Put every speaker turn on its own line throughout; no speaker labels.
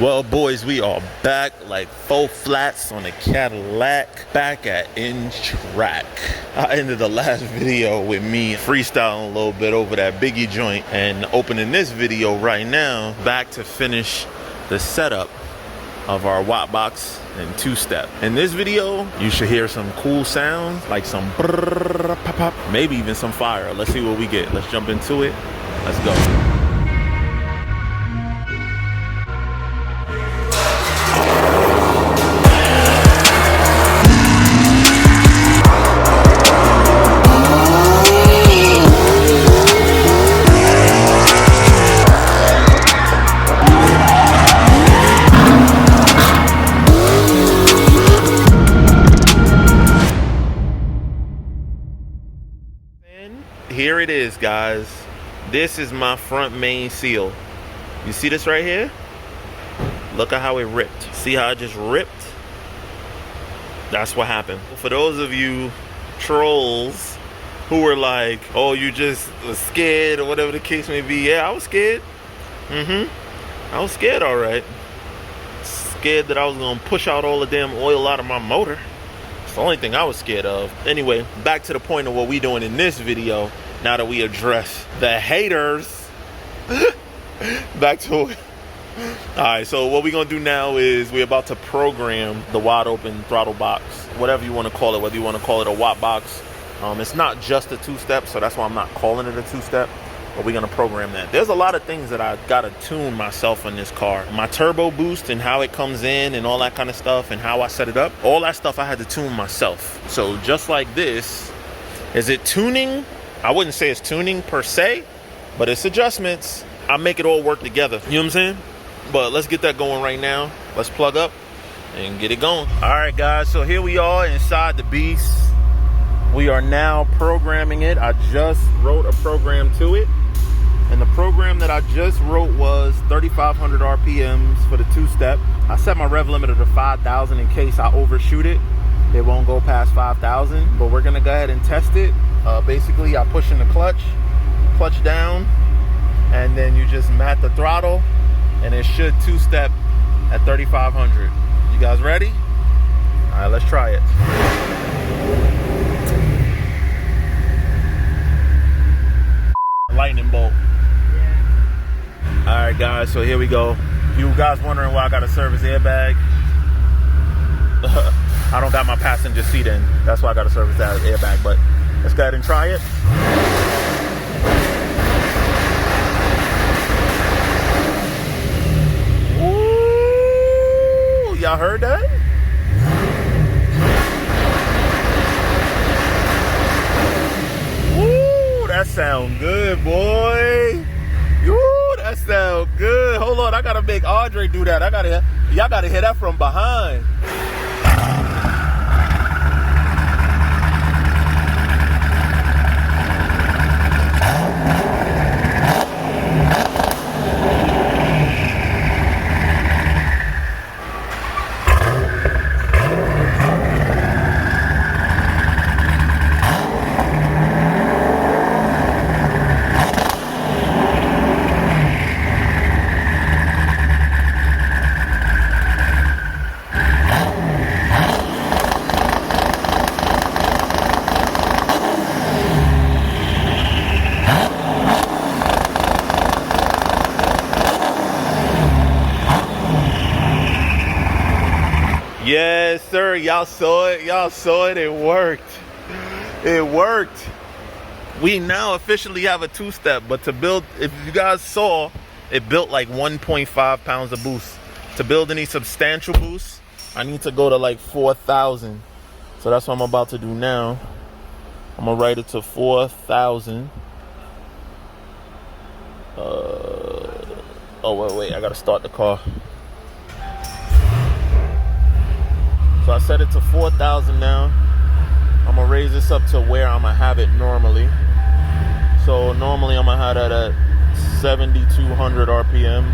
Well, boys, we are back like 4 flats on a Cadillac, back at In-Track. I ended the last video with me freestyling a little bit over that Biggie joint, and opening this video right now, back to finish the setup of our watt box and two-step. In this video, you should hear some cool sounds, like some brrrr, pop, pop, maybe even some fire. Let's see what we get. Let's jump into it. Let's go. Here it is, guys. This is my front main seal. You see this right here? Look at how it ripped. See how it just ripped? That's what happened. For those of you trolls who were like, oh, you just was scared or whatever the case may be. Yeah, I was scared. I was scared, all right. Scared that I was gonna push out all the damn oil out of my motor. It's the only thing I was scared of. Anyway, back to the point of what we doing in this video. Now that we address the haters, back to it. All right, so what we're gonna do now is we're about to program the wide open throttle box, whatever you want to call it, whether you want to call it a watt box. It's not just a two-step, so that's why I'm not calling it a two-step, but we're gonna program that. There's a lot of things that I gotta tune myself on this car. My turbo boost and how it comes in and all that kind of stuff and how I set it up, all that stuff I had to tune myself. So just like this, is it tuning? I wouldn't say it's tuning per se, but it's adjustments. I make it all work together. You know what I'm saying? But let's get that going right now. Let's plug up and get it going. All right, guys, so here we are inside the beast. We are now programming it. I just wrote a program to it. And the program that I just wrote was 3,500 RPMs for the two-step. I set my rev limiter to 5,000 in case I overshoot it. It won't go past 5,000, but we're gonna go ahead and test it. Basically, I push in the clutch down, and then you just mat the throttle, and it should two-step at 3,500. You guys ready? All right, let's try it. Lightning bolt. All right, guys, so here we go. You guys wondering why I got a service airbag? I don't got my passenger seat in. That's why I got a service airbag, but let's go ahead and try it. Ooh, y'all heard that? Ooh, that sound good, boy. Ooh, that sound good. Hold on, I gotta make Andre do that. Y'all gotta hear that from behind. Yes, sir. Y'all saw it. Y'all saw it. It worked. It worked. We now officially have a two-step, but to build, if you guys saw, it built like 1.5 pounds of boost. To build any substantial boost, I need to go to like 4,000. So that's what I'm about to do now. I'm gonna write it to 4,000. Oh, wait. I gotta start the car. So I set it to 4,000 now. I'm gonna raise this up to where I'm gonna have it normally. So normally I'm gonna have that at 7,200 RPM.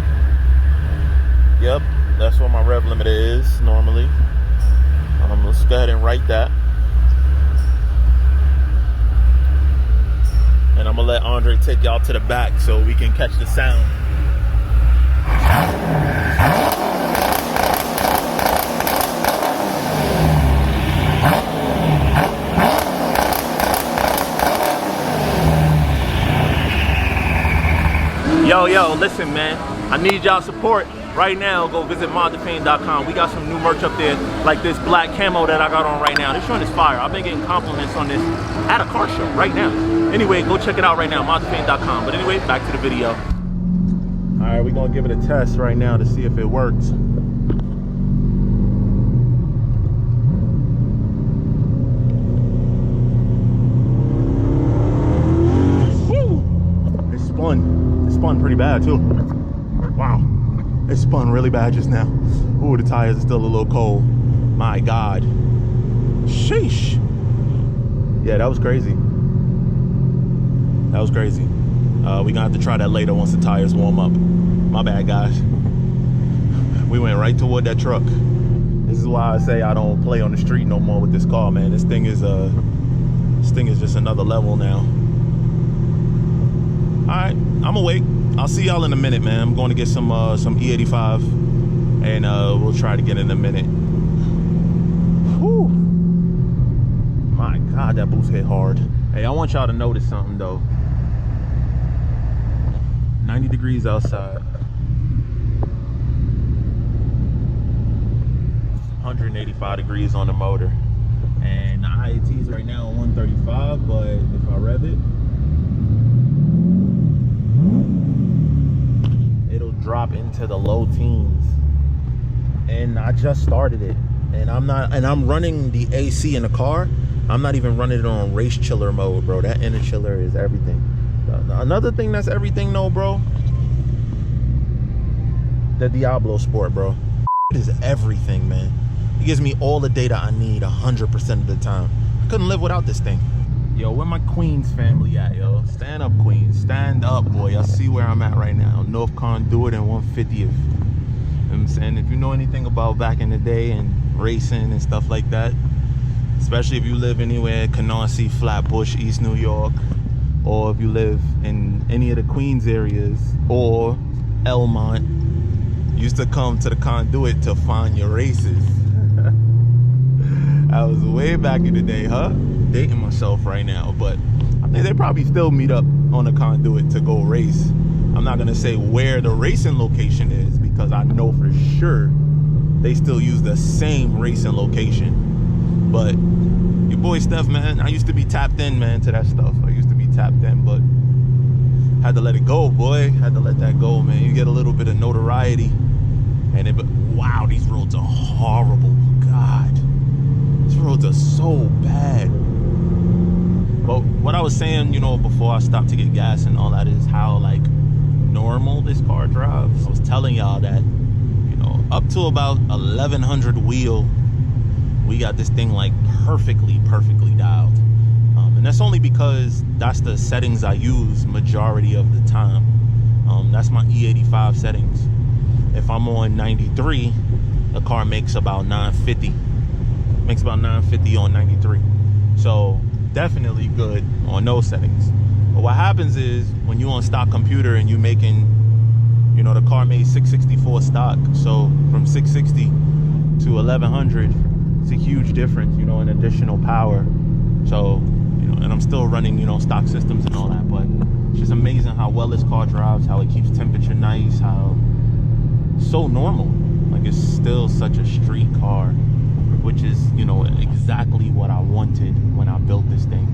Yep, that's what my rev limiter is normally. Let's go ahead and write that. And I'm gonna let Andre take y'all to the back so we can catch the sound. listen, man, I need y'all support. Right now, go visit Mod2Fame.com. We got some new merch up there, like this black camo that I got on right now. This joint is fire. I've been getting compliments on this at a car show right now. Anyway, go check it out right now, Mod2Fame.com. But anyway, back to the video. All right, we're gonna give it a test right now to see if it works. It spun pretty bad too. Wow, it spun really bad just now. Ooh, the tires are still a little cold. My God. Sheesh. Yeah, that was crazy. That was crazy. We're gonna have to try that later once the tires warm up. My bad, guys. We went right toward that truck. This is why I say I don't play on the street no more with this car, man. This thing is just another level now. All right, I'm awake. I'll see y'all in a minute, man. I'm going to get some E85, and we'll try to get in a minute. Whew. My God, that boost hit hard. Hey, I want y'all to notice something though. 90 degrees outside. 185 degrees on the motor. And the IAT's right now on 135, but if I rev it, it'll drop into the low teens. And I just started it, and I'm running the AC in the car. I'm not even running it on race chiller mode, bro. That inner chiller is everything. Another thing that's everything though, bro, the DiabloSport, bro. It is everything, man. It gives me all the data I need 100% of the time. I couldn't live without this thing. Yo, where my Queens family at, yo? Stand up, Queens. Stand up, boy. Y'all see where I'm at right now. North Conduit and 150th. You know what I'm saying? If you know anything about back in the day and racing and stuff like that, especially if you live anywhere, Canarsie, Flatbush, East New York, or if you live in any of the Queens areas, or Elmont, you used to come to the Conduit to find your races. I was way back in the day, huh? Dating myself right now, but I think they probably still meet up on the Conduit to go race. I'm not gonna say where the racing location is because I know for sure they still use the same racing location. But your boy Steph, man, I used to be tapped in, man, to that stuff. I used to be tapped in, but had to let it go, boy. Had to let that go, man. You get a little bit of notoriety, and wow, these roads are horrible. God, these roads are so bad. But what I was saying, you know, before I stopped to get gas and all that, is how like normal this car drives. I was telling y'all that, you know, up to about 1100 wheel, we got this thing like perfectly dialed. And that's only because that's the settings I use majority of the time. That's my E85 settings. If I'm on 93, the car makes about 950. Makes about 950 on 93. So definitely good on those settings. But what happens is when you're on stock computer and you're making, you know, the car made 664 stock. So from 660 to 1100, it's a huge difference, you know, in additional power. So, you know, and I'm still running, you know, stock systems and all that, but it's just amazing how well this car drives, how it keeps temperature nice, how it's so normal. Like, it's still such a street car, which is, you know, exactly what I wanted when I built this thing.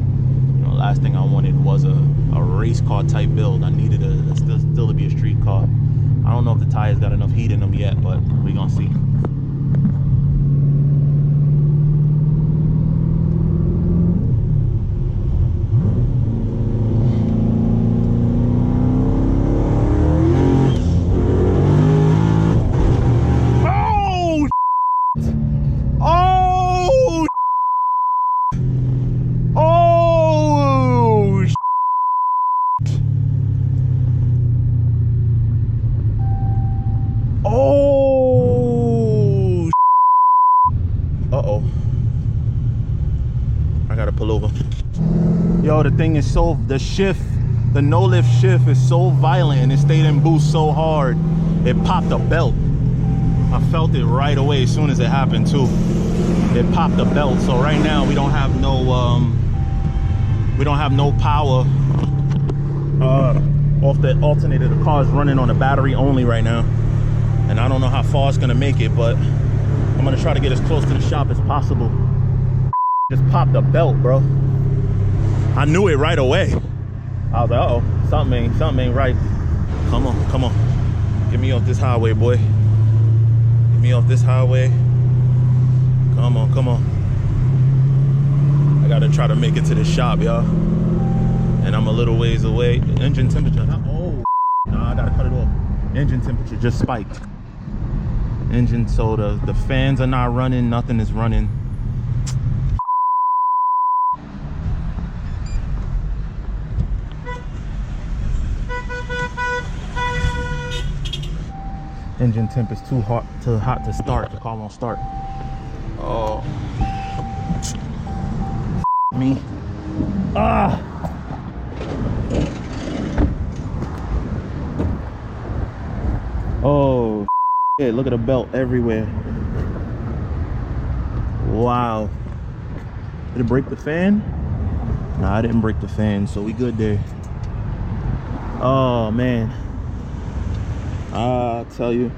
You know, last thing I wanted was a race car type build. I needed still to be a street car. I don't know if the tires got enough heat in them yet, but we're gonna see. I gotta pull over. Yo, the thing is so, the no lift shift is so violent and it stayed in boost so hard, it popped a belt. I felt it right away as soon as it happened too. It popped the belt. So right now we don't have no power off the alternator. The car is running on a battery only right now, and I don't know how far it's gonna make it, but I'm gonna try to get as close to the shop as possible. Just popped the belt, bro. I knew it right away. I was like, uh-oh, something ain't right. Come on. Get me off this highway, boy. Get me off this highway. Come on. I gotta try to make it to the shop, y'all. And I'm a little ways away. Engine temperature, oh, nah, I gotta cut it off. Engine temperature just spiked. Engine, so the fans are not running, nothing is running. Engine temp is too hot to start. The car won't start. Oh, me. Ah. Oh, shit, look at the belt everywhere. Wow. Did it break the fan? Nah, I didn't break the fan, so we good there. Oh man, I'll tell you.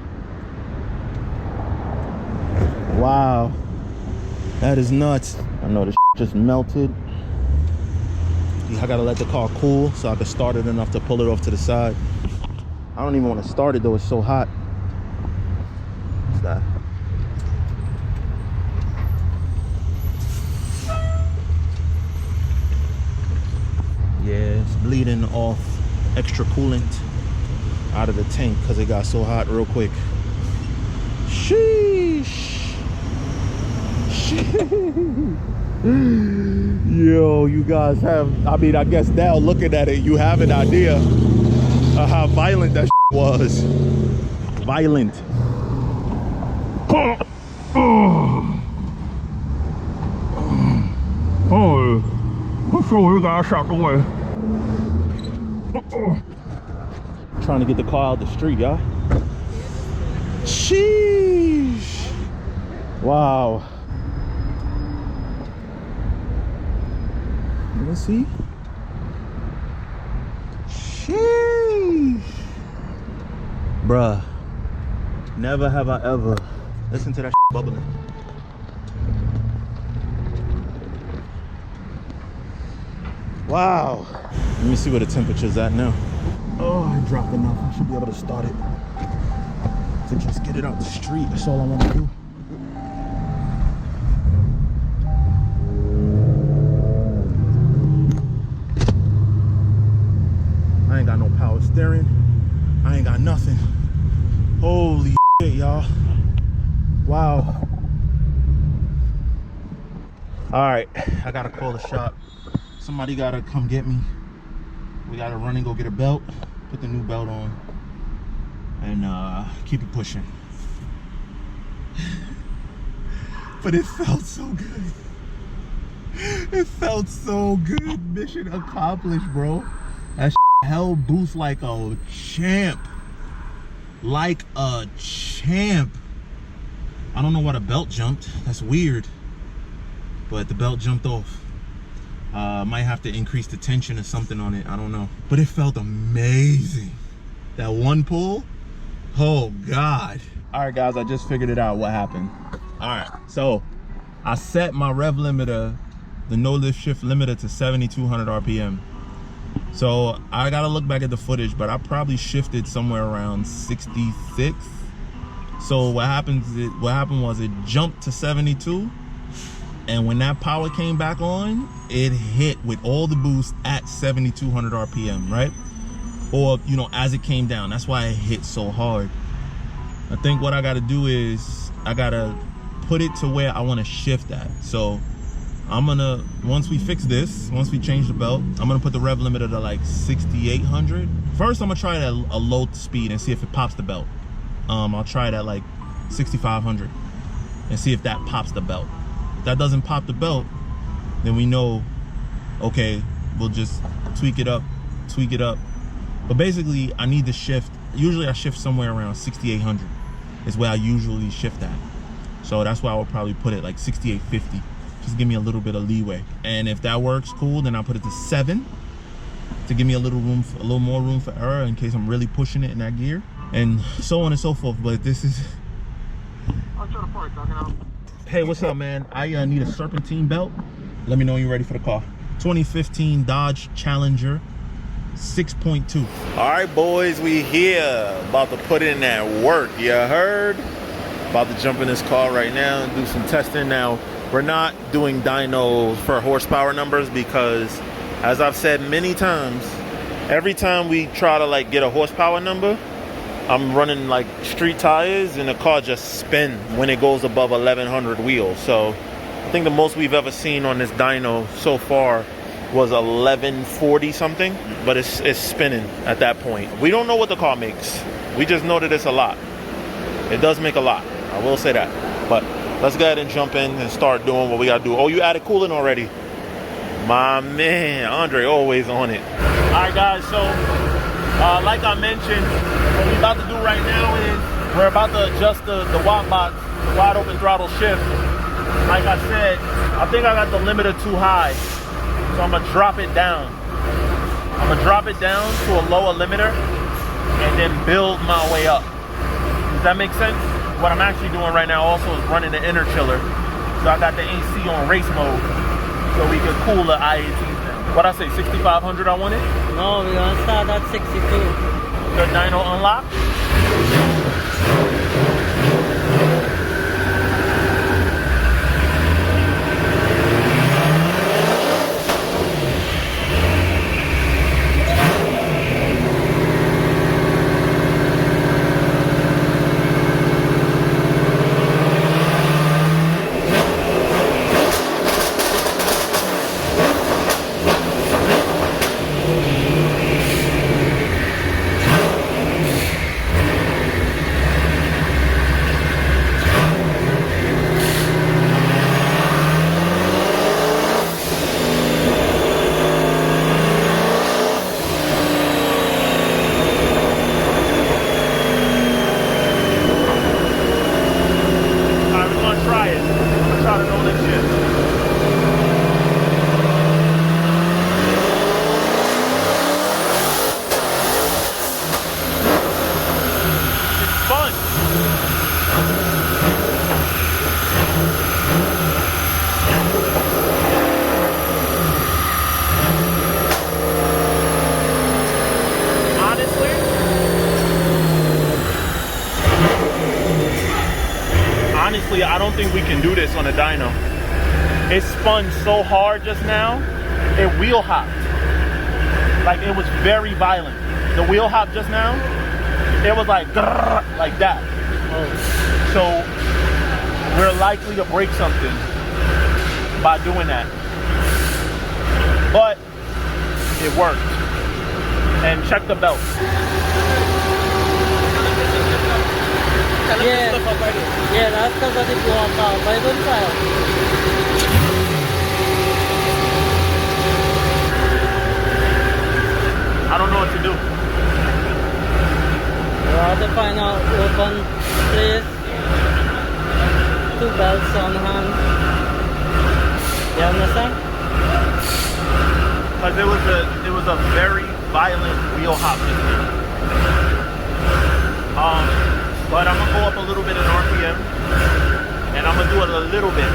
Wow, that is nuts. I know this just melted. I gotta let the car cool so I can start it enough to pull it off to the side. I don't even want to start it though, it's so hot. What's that? Yeah, it's bleeding off extra coolant out of the tank because it got so hot real quick. Sheesh. Yo, you guys have, I mean, I guess now looking at it, you have an idea of how violent that was. Violent. Oh, I'm sure we got shot away. Trying to get the car out the street, y'all. Sheesh. Wow. Let's see. Sheesh. Bruh. Never have I ever. Listen to that bubbling. Wow. Let me see where the temperature's at now. Oh, I dropped enough. I should be able to start it. To just get it out the street. That's all I want to do. I ain't got no power steering. I ain't got nothing. Holy shit, y'all. Wow. All right, I gotta call the shop. Somebody gotta come get me. We gotta run and go get a belt, put the new belt on, and keep it pushing. But it felt so good. It felt so good. Mission accomplished, bro. That hell boost like a champ. Like a champ. I don't know why the belt jumped. That's weird. But the belt jumped off. Might have to increase the tension or something on it. I don't know. But it felt amazing. That one pull. Oh God. All right, guys. I just figured it out. What happened? All right. So I set my rev limiter, the no lift shift limiter, to 7,200 RPM. So I gotta look back at the footage, but I probably shifted somewhere around 66. So what happened was it jumped to 72, and when that power came back on, it hit with all the boost at 7,200 RPM, right? Or, you know, as it came down. That's why it hit so hard. I think what I gotta do is I gotta put it to where I wanna shift at. So I'm gonna, once we fix this, once we change the belt, I'm gonna put the rev limiter to like 6,800. First, I'm gonna try it at a low speed and see if it pops the belt. I'll try it at like 6,500 and see if that pops the belt. If that doesn't pop the belt, then we know, okay, we'll just tweak it up. But basically, I need to shift. Usually I shift somewhere around 6,800 is where I usually shift at. So that's why I would probably put it like 6,850. Just give me a little bit of leeway. And if that works, cool, then I'll put it to 7.
to give me a little more room for error in case I'm really pushing it in that gear, and so on and so forth. But this is.
I'll try to park, out.
Hey, what's up, man? I need a serpentine belt. Let me know when you're ready for the car. 2015 Dodge Challenger 6.2.
All right, boys, we here. About to put in that work, you heard? About to jump in this car right now and do some testing. Now, we're not doing dyno for horsepower numbers because, as I've said many times, every time we try to like get a horsepower number, I'm running like street tires and the car just spin when it goes above 1100 wheels. So I think the most we've ever seen on this dyno so far was 1140 something, but it's spinning at that point. We don't know what the car makes. We just know that it's a lot. It does make a lot, I will say that. But let's go ahead and jump in and start doing what we gotta do. Oh, you added coolant already. My man, Andre always on it. All right, guys, so like I mentioned, what we're about to do right now is we're about to adjust the watt box, the wide open throttle shift. Like I said, I think I got the limiter too high, so I'm gonna drop it down. I'm gonna drop it down to a lower limiter and then build my way up. Does that make sense? What I'm actually doing right now also is running the inner chiller. So I got the AC on race mode so we can cool the I-18s down. What I say, 6500 I want it?
No, we're gonna start at 62.
The dyno unlock? Honestly, I don't think we can do this on a dyno. It spun so hard just now, it wheel hopped. Like, it was very violent. The wheel hop just now, it was like, grrr, like that. So, we're likely to break something by doing that. But, it worked. And check the belt.
Yeah, that's because of the blow up out. But I don't try it.
I don't know what to do.
You have to find out open place. 2 belts on hand. You understand?
Because it was a very violent wheel hop just now. But I'm gonna go up a little bit in RPM, and I'm gonna do it a little bit.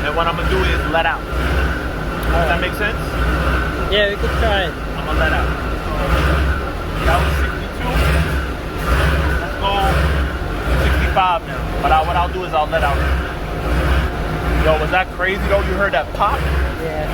And what I'm gonna do is let out. Does that make sense?
Yeah, we could try it.
I'm gonna let out. That was 62. Let's go 65 now. But what I'll do is I'll let out. Yo, was that crazy though? You heard that pop?
Yeah.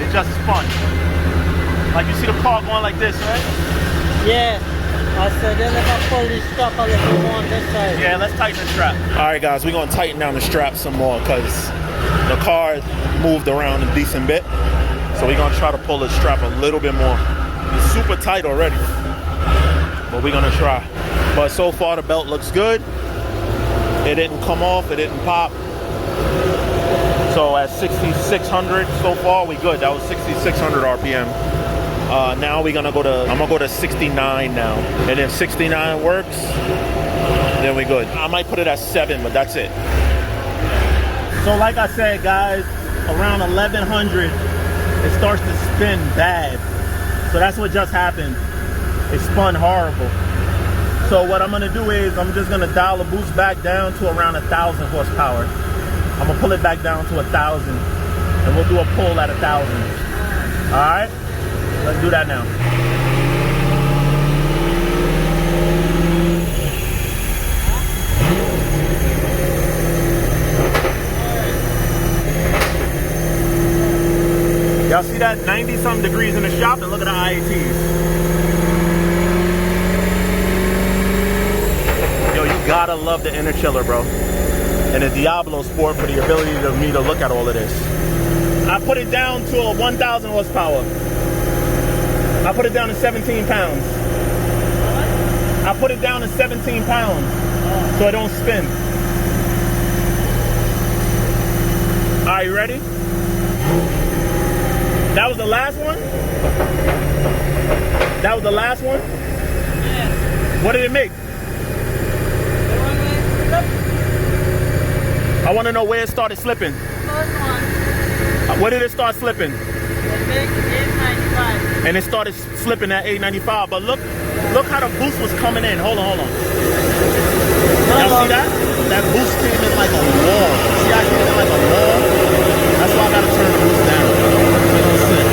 it just spun. Like you see the car going like this, right?
Yeah. I said then if I pull this strap a little more on this side.
Yeah, let's tighten the strap. All right, guys, we're gonna tighten down the strap some more because the car moved around a decent bit. So we're gonna try to pull the strap a little bit more. It's super tight already, but we're gonna try. But so far the belt looks good. It didn't come off, it didn't pop. So at 6,600 so far, we good. That was 6,600 RPM. Now we're gonna I'm gonna go to 69 now. And if 69 works, then we good. I might put it at 7, but that's it. So like I said, guys, around 1100, it starts to spin bad. So that's what just happened. It spun horrible. So what I'm gonna do is I'm just gonna dial the boost back down to around 1,000 horsepower. I'm gonna pull it back down to 1,000 and we'll do a pull at 1,000. All right, let's do that now. Y'all see that 90-something degrees in the shop? And look at the IATs. Yo, you gotta love the inner chiller, bro. And the DiabloSport for the ability of me to look at all of this. I put it down to a 1,000 horsepower. I put it down to 17 pounds. I put it down to 17 pounds so it don't spin. All right, you ready? That was the last one? That was the last one?
Yeah.
What did it make? I want to know where it started slipping.
First one.
Where did it start slipping?
It makes 895.
And it started slipping at 895. But look how the boost was coming in. Hold on. Y'all see that? That boost came in like a wall. See how it came in like a wall? That's why I gotta turn the boost down. So it don't slip.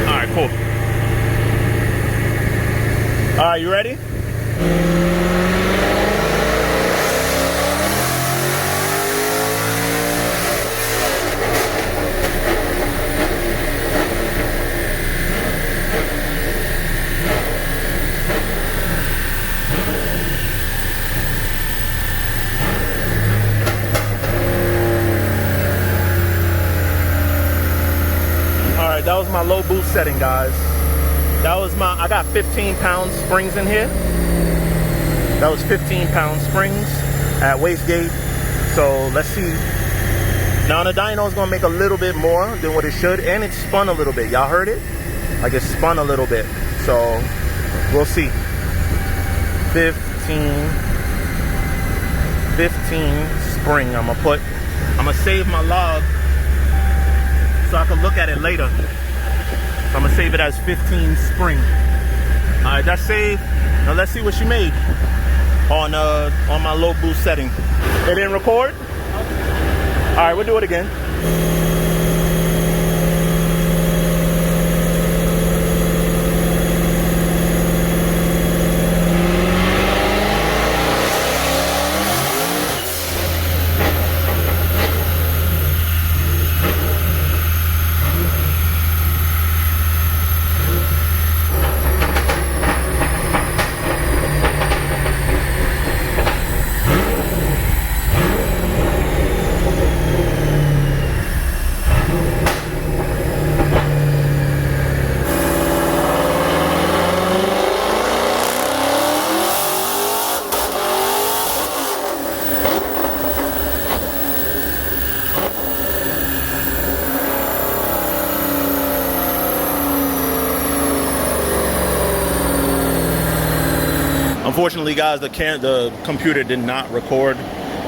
All right, cool. All right, you ready? That was my low boost setting, guys. I got 15 pound springs in here. That was 15 pound springs at wastegate. So let's see. Now the dyno is gonna make a little bit more than what it should, and it spun a little bit. Y'all heard it? Like it spun a little bit. So we'll see. 15 spring. I'm gonna save my log so I can look at it later. So I'm gonna save it as 15 spring. All right, that's saved. Now let's see what she made on my low boost setting. It didn't record? All right, we'll do it again. Unfortunately, guys, the computer did not record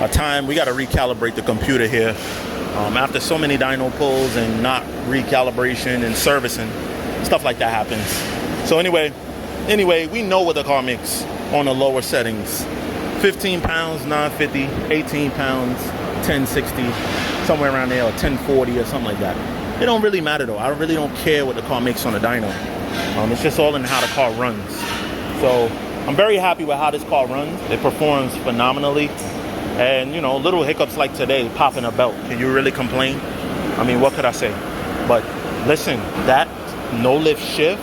a time. We got to recalibrate the computer here. After so many dyno pulls and not recalibration and servicing, stuff like that happens. So anyway, we know what the car makes on the lower settings. 15 pounds, 950, 18 pounds, 1060, somewhere around there, or 1040 or something like that. It don't really matter though. I really don't care what the car makes on the dyno. It's just all in how the car runs. So I'm very happy with how this car runs. It performs phenomenally. And, you know, little hiccups like today, popping a belt. Can you really complain? I mean, what could I say? But listen, that no lift shift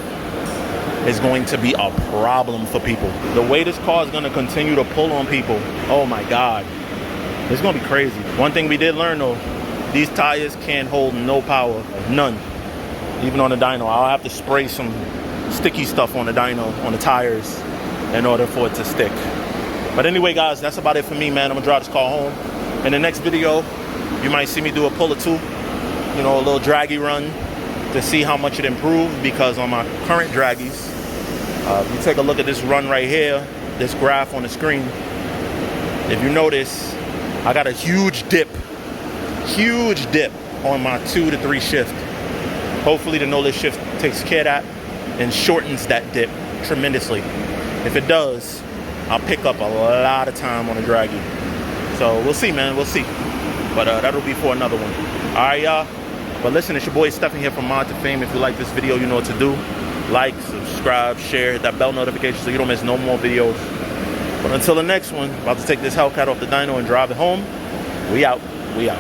is going to be a problem for people. The way this car is going to continue to pull on people, oh my God, it's going to be crazy. One thing we did learn though, these tires can't hold no power, none. Even on the dyno, I'll have to spray some sticky stuff on the dyno, on the tires, in order for it to stick. But anyway, guys, that's about it for me, man. I'm gonna drive this car home. In the next video, you might see me do a pull or two, you know, a little draggy run to see how much it improved, because on my current draggies, you take a look at this run right here, this graph on the screen. If you notice, I got a huge dip on my 2 to 3 shift. Hopefully the no lift shift takes care of that and shortens that dip tremendously. If it does, I'll pick up a lot of time on the draggy. So we'll see, man, we'll see. But that'll be for another one. All right, y'all. But listen, it's your boy Stephen here from Mod2Fame. If you like this video, you know what to do. Like, subscribe, share, hit that bell notification so you don't miss no more videos. But until the next one, about to take this Hellcat off the dyno and drive it home. We out.